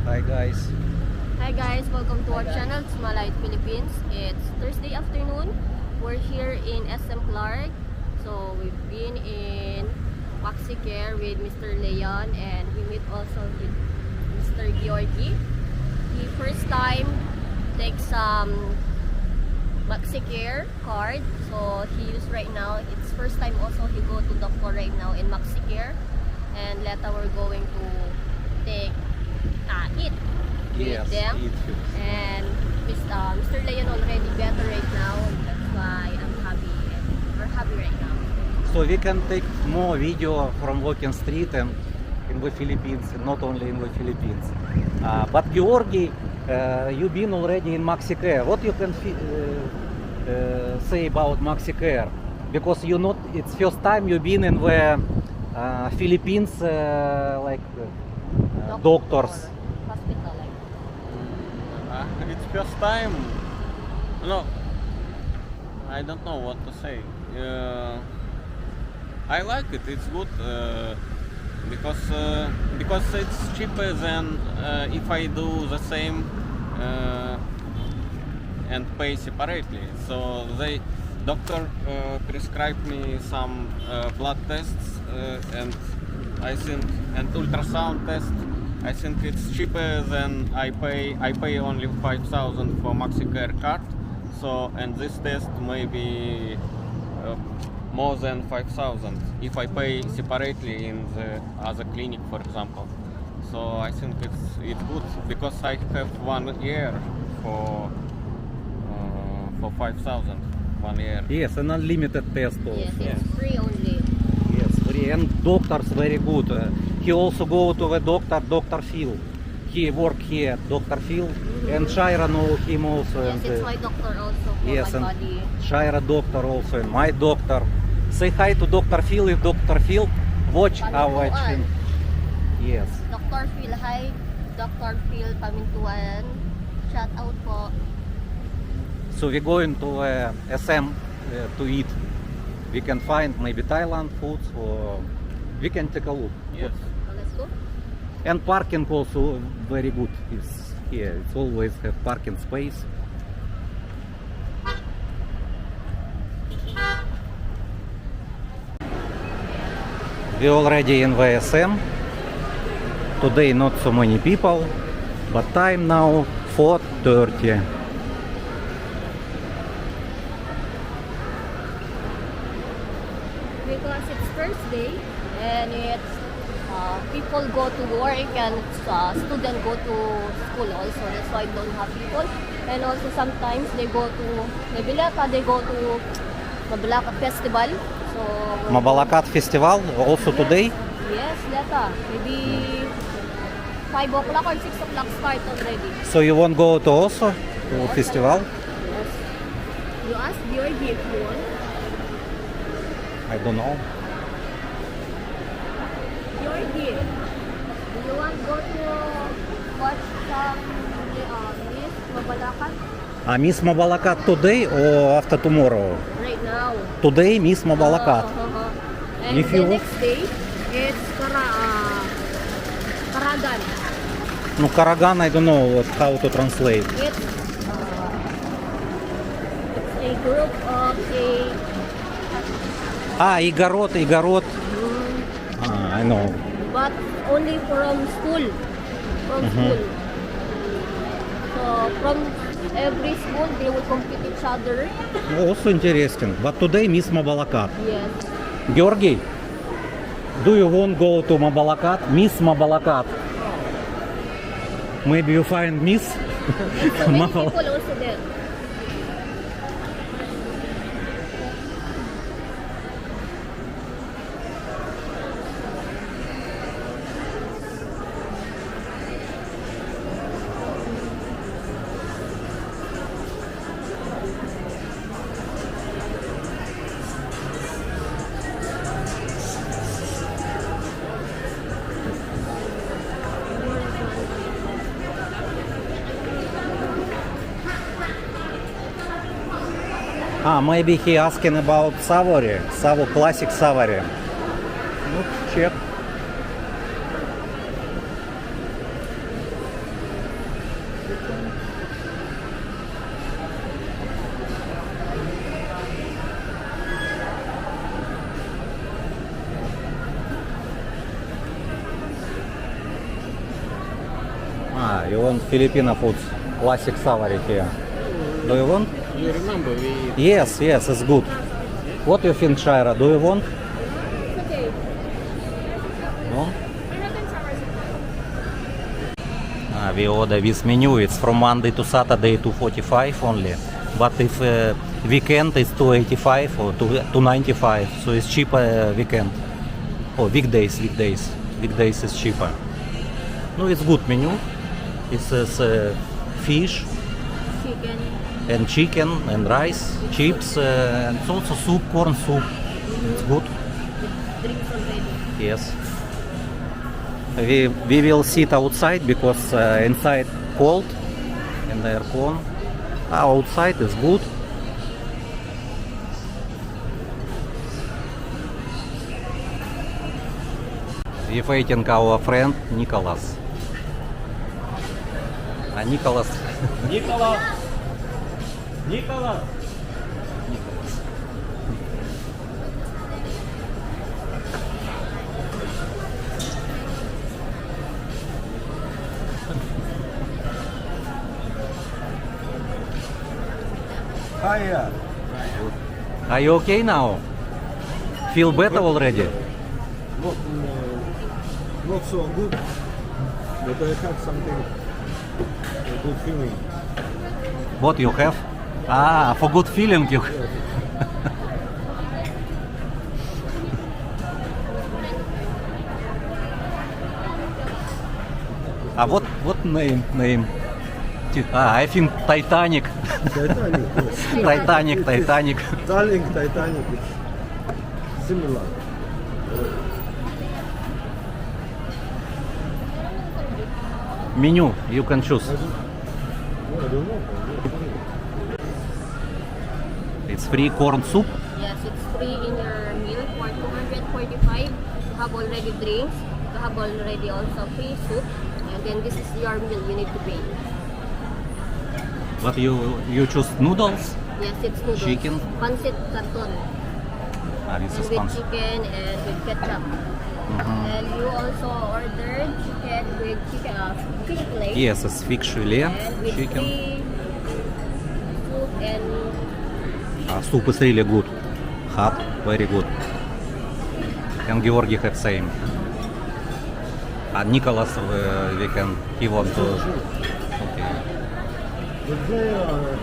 Hi guys. Hi guys, welcome to our channel, it's Malite Philippines. It's Thursday afternoon. We're here in SM Clark. So we've been in MaxiCare with Mr. Leon and we meet also with Mr. Georgie. He first time takes MaxiCare card. So he used right now. It's first time also he go to doctor right now in MaxiCare. And later we're going to take eat with them. And Mr. Leon already better right now. That's why I'm happy and we're happy right now. So we can take more video from walking street and in the Philippines, not only in the Philippines. But Georgi, you've been already in MaxiCare. What you can say about MaxiCare? Because you not, it's first time you've been in the Philippines, doctors. Hospital, It's first time. No, I don't know what to say. I like it. It's good because it's cheaper than if I do the same and pay separately. So the doctor prescribed me some blood tests and I think and ultrasound test. I think it's cheaper than I pay only 5,000 for MaxiCare card. So and this test may be more than 5,000 if I pay separately in the other clinic, for example. So I think it's good because I have 1 year for 5,000 1 year. Yes, an unlimited test also. yes, it's free only. Yes, free. And doctors very good. He also go to the doctor, Dr. Phil. He work here, Dr. Phil. And Shaira know him also. Yes, and, it's my doctor also for yes, my and body. Shaira doctor also, and my doctor. Say hi to Dr. Phil if Dr. Phil watch our Pamintuan. channel. Yes. Dr. Phil, hi. Dr. Phil Pamintuan. Shout out po. So we're going to SM to eat. We can find maybe Thailand foods or we can take a look. Yes. So let's go. And parking also very good is here. It's always have parking space. We already in VSM. Today not so many people, but time now 4:30. Because it's Thursday and it's people go to work and students go to school also. That's why don't have people. And also sometimes they go to Mabalaka, they go to Mabalaka Festival. So Mabalakat Festival also today. Yes, later. Maybe 5 o'clock or 6 o'clock start already. So you won't go to also to festival? Yes. You ask Georgie if you want. I don't know. Georgie, do you want go to watch some Miss Mabalakat Miss Mabalakat today or after tomorrow? right now? Today Miss Mabalakat. And If the you- next day, it's Karagan. No, Karagan, I don't know how to translate. It's a group of Igorot. I know. but only from school. From school. So from every school they will compete each other. Also interesting. But today Miss Mabalakat. Yes. Georgi, do you want go to Mabalakat? Miss Mabalakat. Maybe you find Miss So many people also there. Maybe he asking about Savory, Savo Classic Savory. No, check. You want Filipino foods, classic savory here. Do you want? You remember we Yes, yes, it's good. What you think, Shaira? Do you want? Okay. No? We order this menu. It's from Monday to Saturday 245 only. But if weekend it's 285 or 295, so it's cheaper weekend. Oh, weekdays. Weekdays is cheaper. No, it's good menu. It's fish Chicken. and chicken and rice, chips, and it's also soup, corn soup. It's good. Drinks already. Yes. We will sit outside because inside cold in the aircon. Outside is good. We waiting our friend Nicholas. Nicholas. Nicolas. Nicolas. Hiya. Are you okay now? Feel better already? Not so good, but I have something, a good feeling. What you have? For good feeling you. What name? I think Titanic. Titanic, yes. Titanic. Darling, Titanic, it's similar. Menu, you can choose. I don't know. It's free corn soup. Yes, it's free in your meal for 245. You have already drinks. You have already also free soup. And then this is your meal you need to pay. But you choose noodles. Yes, it's noodles. Chicken. Pancit canton. This And is with fun. chicken and with ketchup. And you also ordered chicken with fish fillet. Yes, it's fish fillet, And with chicken. free soup and Soup is really good. Hot, very good. And Georgi have same. Nicholas, he want to. Okay. But they are